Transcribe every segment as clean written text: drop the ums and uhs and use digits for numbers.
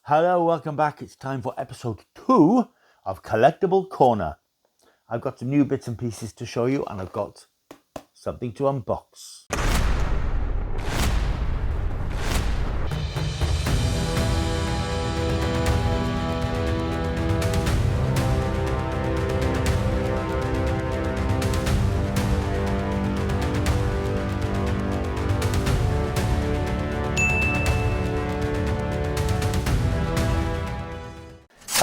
Hello, welcome back. It's time for episode 2 of Collectible Corner. I've got some new bits and pieces to show you, and I've got something to unbox.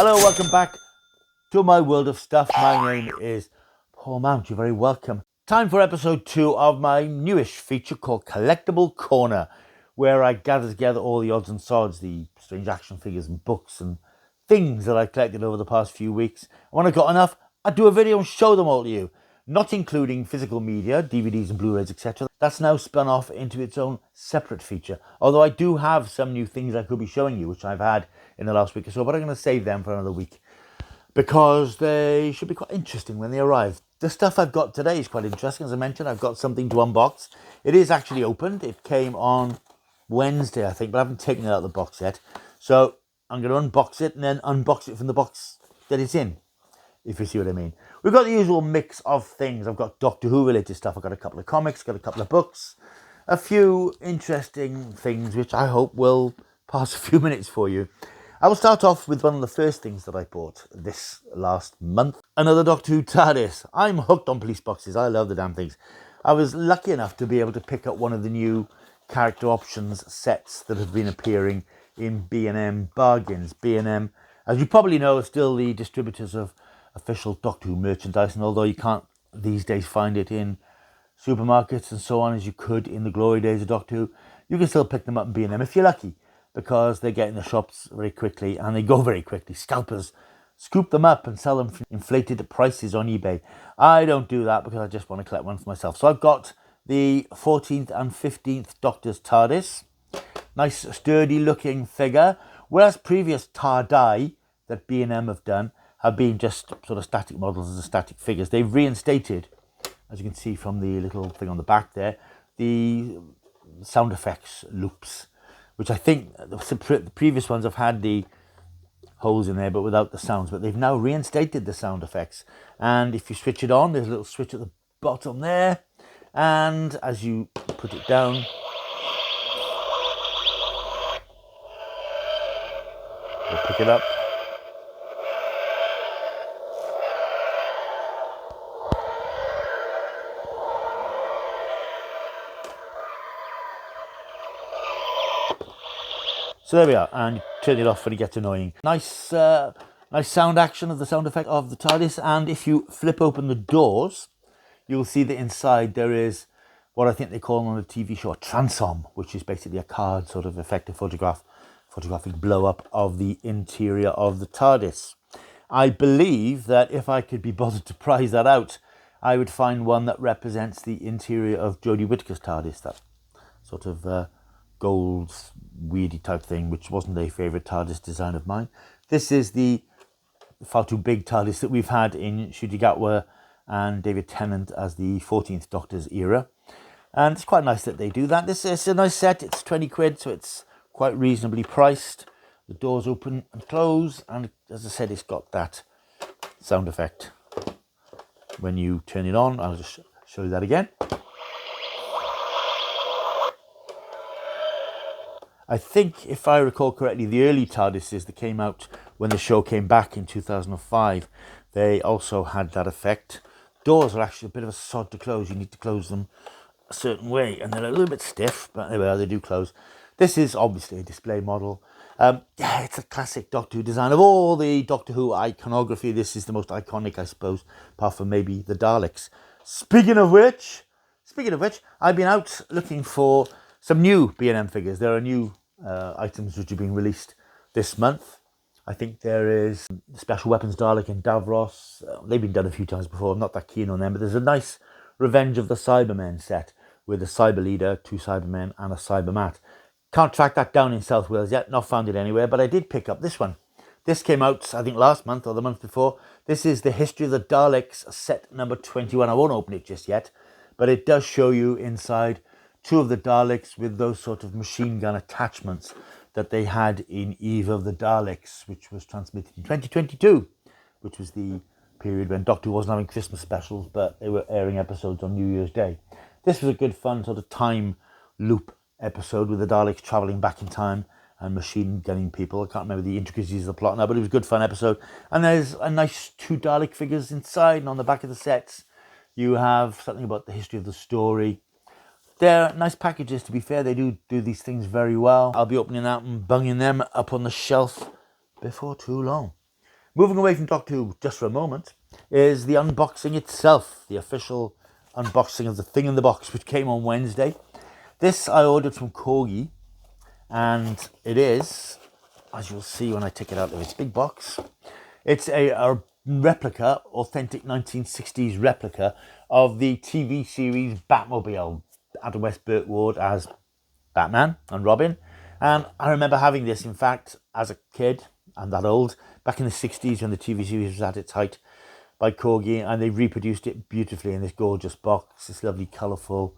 Hello, welcome back to my world of stuff. My name is Paul Mount. You're very welcome. Time for episode 2 of my newish feature called Collectible Corner, where I gather together all the odds and sods, the strange action figures and books and things that I've collected over the past few weeks. And when I got enough, I'd do a video and show them all to you, not including physical media, DVDs and Blu-rays, etc. That's now spun off into its own separate feature, although I do have some new things I could be showing you, which I've had in the last week or so, but I'm going to save them for another week because they should be quite interesting when they arrive. The stuff I've got today is quite interesting. As I mentioned, I've got something to unbox. It is actually opened. It came on Wednesday, I think, but I haven't taken it out of the box yet. So I'm going to unbox it and then unbox it from the box that it's in, if you see what I mean. We've got the usual mix of things. I've got Doctor Who related stuff. I've got a couple of comics, got a couple of books, a few interesting things which I hope will pass a few minutes for you. I will start off with one of the first things that I bought this last month. Another Doctor Who TARDIS. I'm hooked on police boxes. I love the damn things. I was lucky enough to be able to pick up one of the new character options sets that have been appearing in B&M bargains. B&M, as you probably know, are still the distributors of official Doctor Who merchandise, and although you can't these days find it in supermarkets and so on as you could in the glory days of Doctor Who, you can still pick them up in B&M if you're lucky, because they get in the shops very quickly and they go very quickly. Scalpers scoop them up and sell them for inflated prices on eBay. I don't do that because I just want to collect one for myself. So I've got the 14th and 15th Doctor's TARDIS. Nice sturdy looking figure, whereas previous TARDI that B&M have done have been just sort of static models and static figures. They've reinstated, as you can see from the little thing on the back there, the sound effects loops, which I think the previous ones have had the holes in there but without the sounds, but they've now reinstated the sound effects. And if you switch it on, there's a little switch at the bottom there, and as you put it down, we'll pick it up. So there we are, and turn it off when it gets annoying. Nice sound action of the sound effect of the TARDIS, and if you flip open the doors, you'll see that inside there is what I think they call on a TV show a transom, which is basically a card sort of effect, a photographic blow-up of the interior of the TARDIS. I believe that if I could be bothered to prize that out, I would find one that represents the interior of Jodie Whittaker's TARDIS, that sort of gold weirdy type thing, which wasn't a favourite TARDIS design of mine. This is the far too big TARDIS that we've had in Ncuti Gatwa and David Tennant as the 14th Doctor's era, and it's quite nice that they do that. This is a nice set. It's 20 quid, so it's quite reasonably priced. The doors open and close, and as I said, it's got that sound effect when you turn it on. I'll just show you that again. I think, if I recall correctly, the early TARDISes that came out when the show came back in 2005, they also had that effect. Doors are actually a bit of a sod to close. You need to close them a certain way, and they're a little bit stiff, but anyway, they do close. This is obviously a display model. Yeah, it's a classic Doctor Who design. Of all the Doctor Who iconography, this is the most iconic, I suppose, apart from maybe the Daleks. Speaking of which, I've been out looking for some new B&M figures. There are new items which are being released this month. I think there is the Special Weapons Dalek and Davros. They've been done a few times before. I'm not that keen on them, but there's a nice Revenge of the Cybermen set with a Cyber Leader, 2 Cybermen and a Cybermat. Can't track that down in South Wales yet, not found it anywhere, but I did pick up this one. This came out, I think, last month or the month before. This is the History of the Daleks set number 21. I won't open it just yet, but it does show you inside 2 of the Daleks with those sort of machine gun attachments that they had in Eve of the Daleks, which was transmitted in 2022, which was the period when Doctor Who wasn't having Christmas specials, but they were airing episodes on New Year's Day. This was a good fun sort of time loop episode with the Daleks travelling back in time and machine gunning people. I can't remember the intricacies of the plot now, but it was a good fun episode. And there's a nice 2 Dalek figures inside, and on the back of the sets you have something about the history of the story. They're nice packages, to be fair. They do these things very well. I'll be opening out and bunging them up on the shelf before too long. Moving away from Doctor Who just for a moment is the unboxing itself, the official unboxing of the thing in the box, which came on Wednesday. This I ordered from Corgi, and it is, as you'll see when I take it out of its big box, it's a replica, authentic 1960s replica of the TV series Batmobile, Adam West Burt Ward as Batman and Robin. And I remember having this, in fact, as a kid. I'm that old, back in the 60s when the TV series was at its height, by Corgi, and they reproduced it beautifully in this gorgeous box, this lovely colourful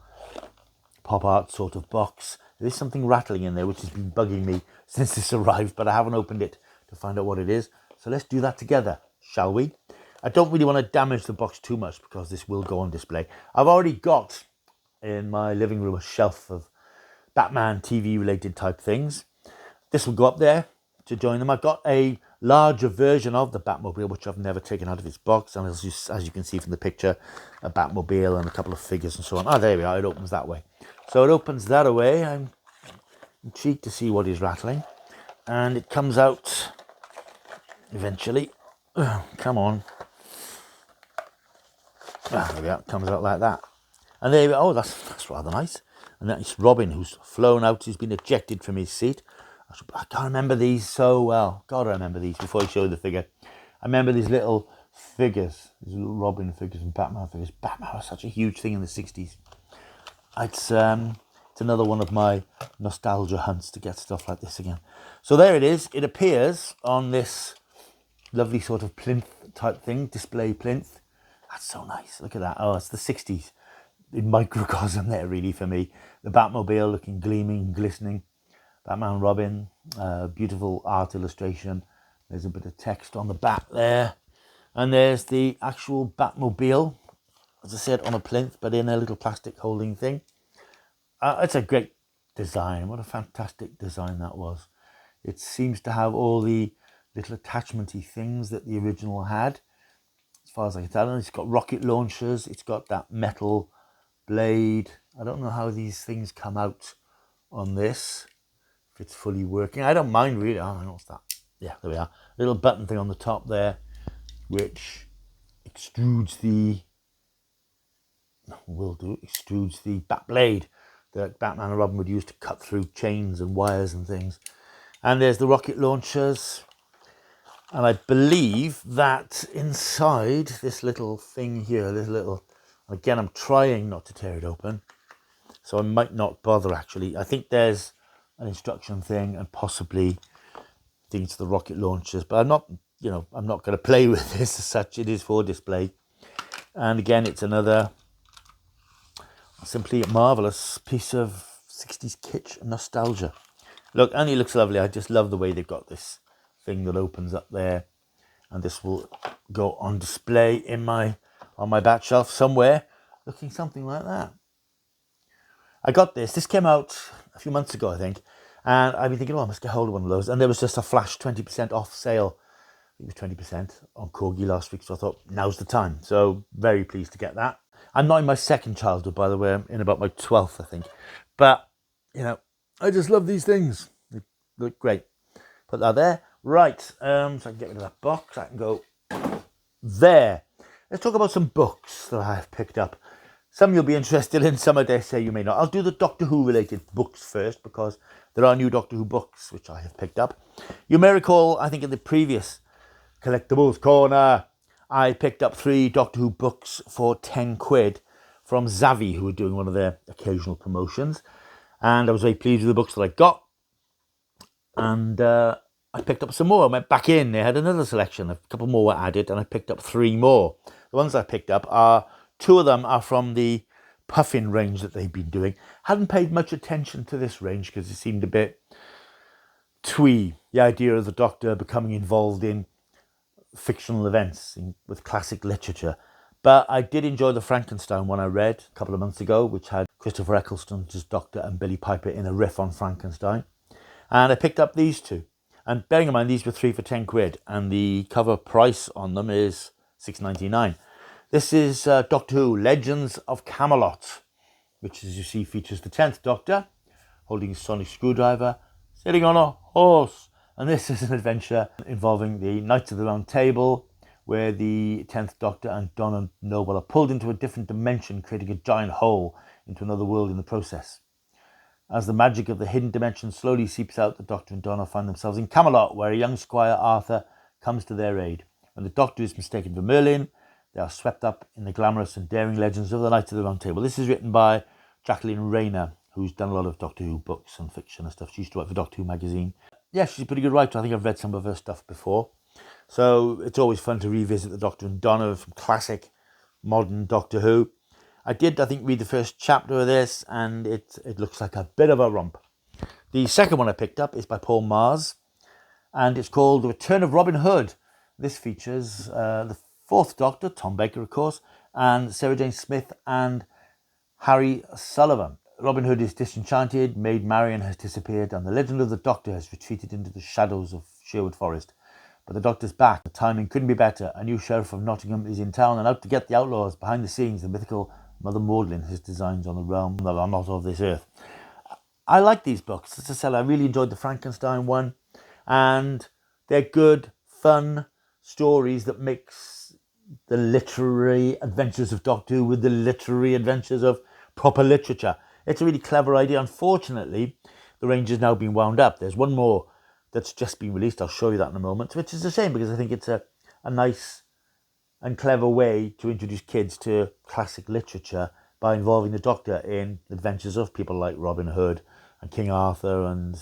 pop art sort of box. There's something rattling in there which has been bugging me since this arrived, but I haven't opened it to find out what it is. So let's do that together, shall we? I don't really want to damage the box too much because this will go on display. I've already got in my living room a shelf of Batman TV related type things. This will go up there to join them. I've got a larger version of the Batmobile, which I've never taken out of its box, and as you can see from the picture, a Batmobile and a couple of figures and so on. Oh, there we are, it opens that way. So it opens that away. I'm intrigued to see what is rattling, and it comes out eventually. Come on. There we are, it comes out like that. And there we are. Oh, that's rather nice. And that's Robin, who's flown out, he's been ejected from his seat. I can't remember these so well. God, I remember these before I show you the figure. I remember these little figures, these little Robin figures and Batman figures. Batman was such a huge thing in the 60s. It's another one of my nostalgia hunts to get stuff like this again. So there it is. It appears on this lovely sort of plinth type thing, display plinth. That's so nice. Look at that. Oh, it's the 60s in microcosm there, really, for me. The Batmobile looking gleaming, glistening. Batman and Robin, beautiful art illustration. There's a bit of text on the back there. And there's the actual Batmobile, as I said, on a plinth, but in a little plastic holding thing. It's a great design. What a fantastic design that was. It seems to have all the little attachment-y things that the original had, as far as I can tell. And it's got rocket launchers. It's got that metal blade. I don't know how these things come out on this. It's fully working. I don't mind really. Oh, what's that? Yeah, there we are. Little button thing on the top there, which extrudes the bat blade that Batman and Robin would use to cut through chains and wires and things. And there's the rocket launchers. And I believe that inside this little thing here, again, I'm trying not to tear it open, so I might not bother actually. I think there's an instruction thing and possibly things to the rocket launchers, but I'm not going to play with this as such. It is for display. And again, it's another simply a marvelous piece of 60s kitsch and nostalgia. Look, and it looks lovely. I just love the way they've got this thing that opens up there, and this will go on display on my bat shelf somewhere, looking something like that. I got this. This came out a few months ago, I think, and I've been thinking, I must get hold of one of those. And there was just a flash 20% off sale. It was 20% on Corgi last week, so I thought, now's the time. So very pleased to get that. I'm not in my second childhood, by the way. I'm in about my 12th, I think. But, I just love these things. They look great. Put that there. Right, so I can get rid of that box. I can go there. Let's talk about some books that I have picked up. Some you'll be interested in, some I dare say you may not. I'll do the Doctor Who related books first, because there are new Doctor Who books which I have picked up. You may recall, I think in the previous Collectibles corner, I picked up 3 Doctor Who books for 10 quid from Zavi, who were doing one of their occasional promotions. And I was very pleased with the books that I got. And I picked up some more. I went back in. They had another selection. A couple more were added, and I picked up 3 more. The ones I picked up are, 2 of them are from the Puffin range that they've been doing. Hadn't paid much attention to this range because it seemed a bit twee, the idea of the Doctor becoming involved in fictional events with classic literature. But I did enjoy the Frankenstein one I read a couple of months ago, which had Christopher Eccleston as Doctor and Billy Piper in a riff on Frankenstein. And I picked up these two. And bearing in mind, these were 3 for £10, and the cover price on them is £6.99. This is Doctor Who, Legends of Camelot, which, as you see, features the 10th Doctor holding a sonic screwdriver, sitting on a horse. And this is an adventure involving the Knights of the Round Table, where the 10th Doctor and Donna Noble are pulled into a different dimension, creating a giant hole into another world in the process. As the magic of the hidden dimension slowly seeps out, the Doctor and Donna find themselves in Camelot, where a young Squire Arthur comes to their aid. When the Doctor is mistaken for Merlin, they are swept up in the glamorous and daring legends of the Knights of the Round Table. This is written by Jacqueline Rayner, who's done a lot of Doctor Who books and fiction and stuff. She used to write for Doctor Who magazine. Yeah, she's a pretty good writer. I think I've read some of her stuff before. So it's always fun to revisit the Doctor and Donna from classic modern Doctor Who. I think, read the first chapter of this, and it looks like a bit of a romp. The second one I picked up is by Paul Mars, and it's called The Return of Robin Hood. This features the 4th Doctor, Tom Baker, of course, and Sarah Jane Smith and Harry Sullivan. Robin Hood is disenchanted, Maid Marian has disappeared, and the legend of the Doctor has retreated into the shadows of Sherwood Forest. But the Doctor's back. The timing couldn't be better. A new sheriff of Nottingham is in town and out to get the outlaws. Behind the scenes, the mythical Mother Maudlin has designs on the realm that are not of this earth. I like these books. As I said, I really enjoyed the Frankenstein one, and they're good, fun stories that mix the literary adventures of Doctor Who with the literary adventures of proper literature. It's a really clever idea. Unfortunately, the range has now been wound up. There's one more that's just been released. I'll show you that in a moment, which is a shame because I think it's a nice and clever way to introduce kids to classic literature by involving the Doctor in adventures of people like Robin Hood and King Arthur and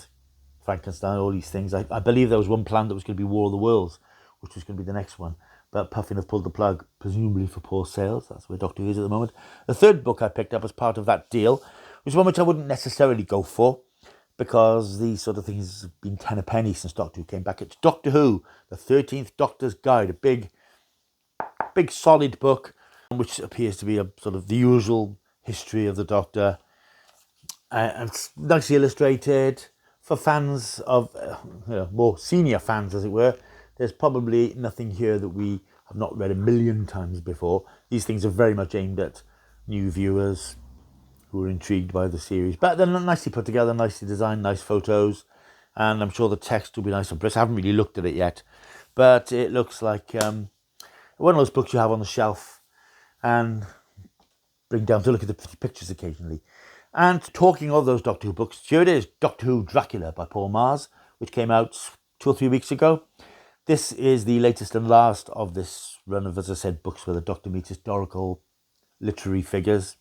Frankenstein, all these things. I believe there was one planned that was going to be War of the Worlds, which was going to be the next one. But Puffin have pulled the plug, presumably for poor sales. That's where Doctor Who is at the moment. The third book I picked up as part of that deal was one which I wouldn't necessarily go for, because these sort of things have been 10 a penny since Doctor Who came back. It's Doctor Who, the 13th Doctor's Guide, a big solid book, which appears to be a sort of the usual history of the Doctor. And it's nicely illustrated for fans of, more senior fans, as it were. There's probably nothing here that we have not read a million times before. These things are very much aimed at new viewers who are intrigued by the series. But they're nicely put together, nicely designed, nice photos. And I'm sure the text will be nice and brisk. I haven't really looked at it yet. But it looks like one of those books you have on the shelf and bring down to look at the pretty pictures occasionally. And talking of those Doctor Who books, here it is, Doctor Who Dracula by Paul Mars, which came out 2 or 3 weeks ago. This is the latest and last of this run of, as I said, books where the Doctor meets historical literary figures.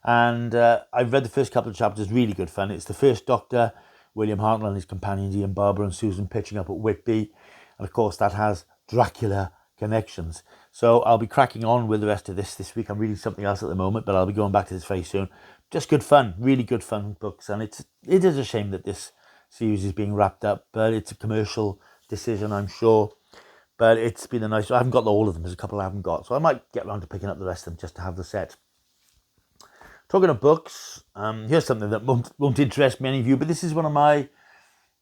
And I've read the first couple of chapters, really good fun. It's the first Doctor, William Hartnell and his companions Ian Barber and Susan pitching up at Whitby. And of course that has Dracula connections. So I'll be cracking on with the rest of this week. I'm reading something else at the moment, but I'll be going back to this very soon. Just good fun, really good fun books. And it is a shame that this series is being wrapped up, but it's a commercial decision, I'm sure. But it's been a nice... I haven't got all of them. There's a couple I haven't got. So I might get around to picking up the rest of them just to have the set. Talking of books, here's something that won't interest many of you, but this is one of my,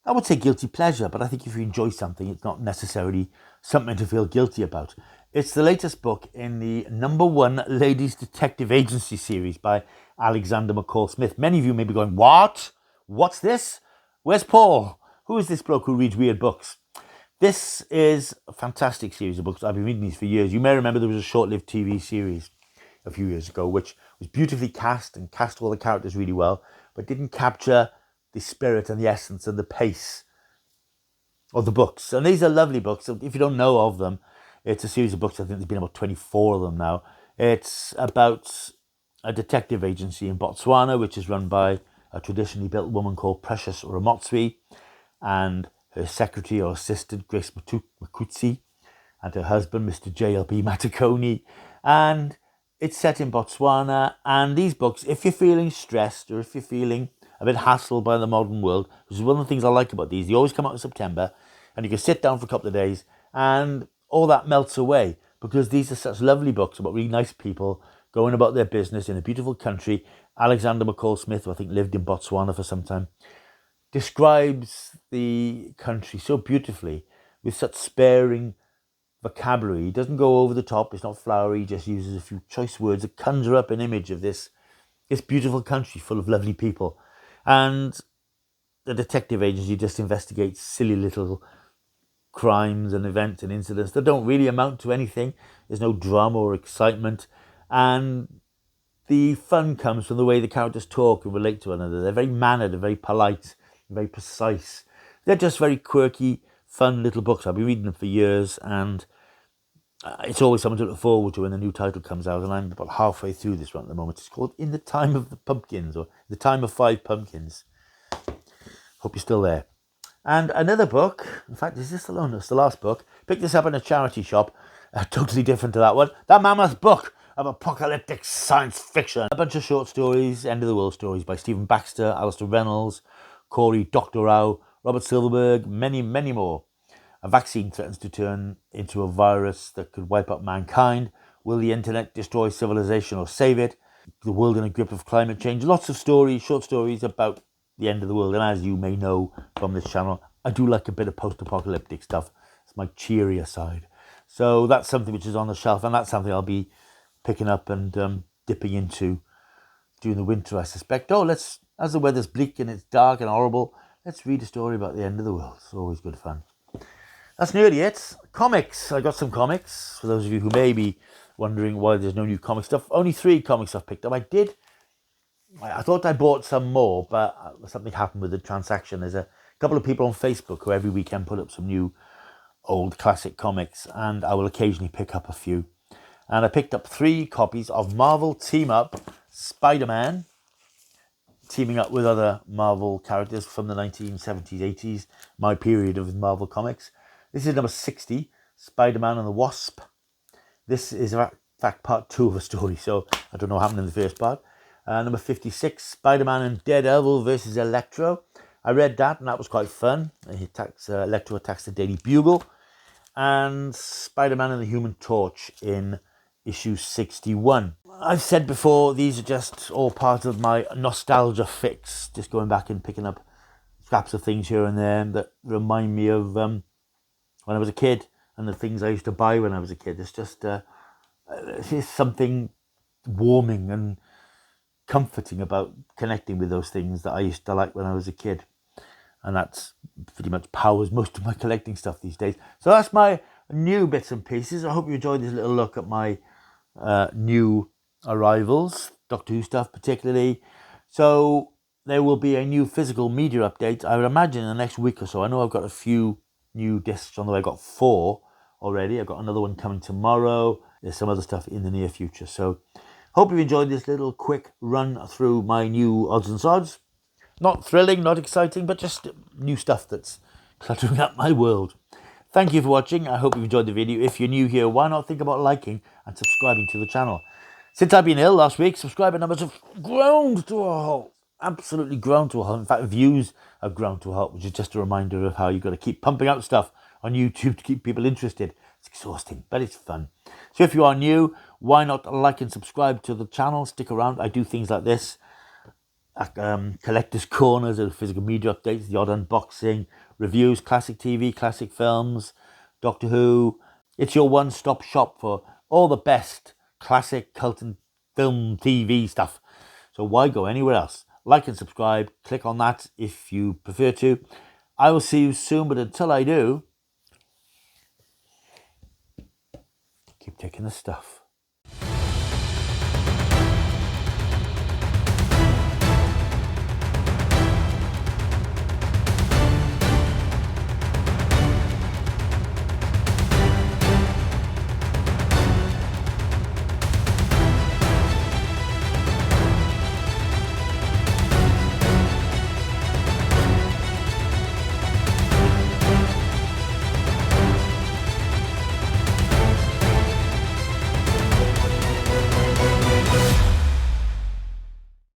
I would say guilty pleasure, but I think if you enjoy something, it's not necessarily something to feel guilty about. It's the latest book in the #1 Ladies Detective Agency series by Alexander McCall Smith. Many of you may be going, what? What's this? Where's Paul? Who is this bloke who reads weird books? This is a fantastic series of books. I've been reading these for years. You may remember there was a short-lived TV series a few years ago, which was beautifully cast and cast all the characters really well, but didn't capture the spirit and the essence and the pace of the books. And these are lovely books. If you don't know of them, it's a series of books. I think there's been about 24 of them now. It's about a detective agency in Botswana, which is run by a traditionally built woman called Precious Ramotswe, and her secretary or assistant, Grace Makutsi, and her husband, Mr. J.L.B. Matakoni. And it's set in Botswana. And these books, if you're feeling stressed or if you're feeling a bit hassled by the modern world, which is one of the things I like about these. They always come out in September, and you can sit down for a couple of days, and all that melts away, because these are such lovely books about really nice people going about their business in a beautiful country. Alexander McCall Smith, who I think lived in Botswana for some time, describes the country so beautifully with such sparing vocabulary. He doesn't go over the top. It's not flowery. He just uses a few choice words that conjure up an image of this beautiful country full of lovely people. And the detective agency just investigates silly little crimes and events and incidents that don't really amount to anything. There's no drama or excitement. And the fun comes from the way the characters talk and relate to one another. They're very mannered and very polite, very precise. They're just very quirky, fun little books. I've been reading them for years, and it's always something to look forward to when a new title comes out, and I'm about halfway through this one at the moment. It's called In the Time of the Pumpkins, or The Time of 5 Pumpkins. Hope you're still there. And another book, in fact, is this the one? It's the last book. Picked this up in a charity shop, totally different to that one. That Mammoth Book of Apocalyptic Science Fiction. A bunch of short stories, end of the world stories by Stephen Baxter, Alistair Reynolds, Corey Doctorow, Robert Silverberg, many, many more. A vaccine threatens to turn into a virus that could wipe out mankind. Will the internet destroy civilization or save it? The world in a grip of climate change. Lots of stories, short stories about the end of the world. And as you may know from this channel, I do like a bit of post-apocalyptic stuff. It's my cheerier side. So that's something which is on the shelf, and that's something I'll be picking up and dipping into during the winter, I suspect. As the weather's bleak and it's dark and horrible, let's read a story about the end of the world. It's always good fun. That's nearly it. Comics. I got some comics. For those of you who may be wondering why there's no new comic stuff, only 3 comics I've picked up. I thought I bought some more, but something happened with the transaction. There's a couple of people on Facebook who every weekend put up some new old classic comics, and I will occasionally pick up a few. And I picked up 3 copies of Marvel Team Up Spider-Man, teaming up with other Marvel characters from the 1970s, 80s, my period of Marvel comics. This is number 60, Spider-Man and the Wasp. This is, in fact, part 2 of a story, so I don't know what happened in the first part. Number 56, Spider-Man and Daredevil versus Electro. I read that, and that was quite fun. Electro attacks the Daily Bugle. And Spider-Man and the Human Torch in issue 61. I've said before, these are just all part of my nostalgia fix, just going back and picking up scraps of things here and there that remind me of when I was a kid and the things I used to buy when I was a kid. It's just it's something warming and comforting about connecting with those things that I used to like when I was a kid. And that's pretty much powers most of my collecting stuff these days. So that's my new bits and pieces. I hope you enjoyed this little look at my new arrivals, Doctor Who stuff particularly. So there will be a new physical media update, I would imagine, in the next week or so. I know I've got a few new discs on the way. I've got 4 already. I've got another one coming tomorrow. There's some other stuff in the near future. So hope you enjoyed this little quick run through my new odds and sods. Not thrilling, not exciting, but just new stuff that's cluttering up my world. Thank you for watching. I hope you enjoyed the video. If you're new here, why not think about liking and subscribing to the channel? Since I've been ill last week, subscriber numbers have grown to a halt. Absolutely grown to a halt. In fact, views have grown to a halt, which is just a reminder of how you've got to keep pumping out stuff on YouTube to keep people interested. It's exhausting, but it's fun. So if you are new, why not like and subscribe to the channel? Stick around. I do things like this. Collectors' corners and physical media updates, the odd unboxing, reviews, classic TV, classic films, Doctor Who. It's your one-stop shop for all the best classic cult and film TV stuff. So why go anywhere else? Like and subscribe. Click on that if you prefer to. I will see you soon, but until I do, keep taking the stuff.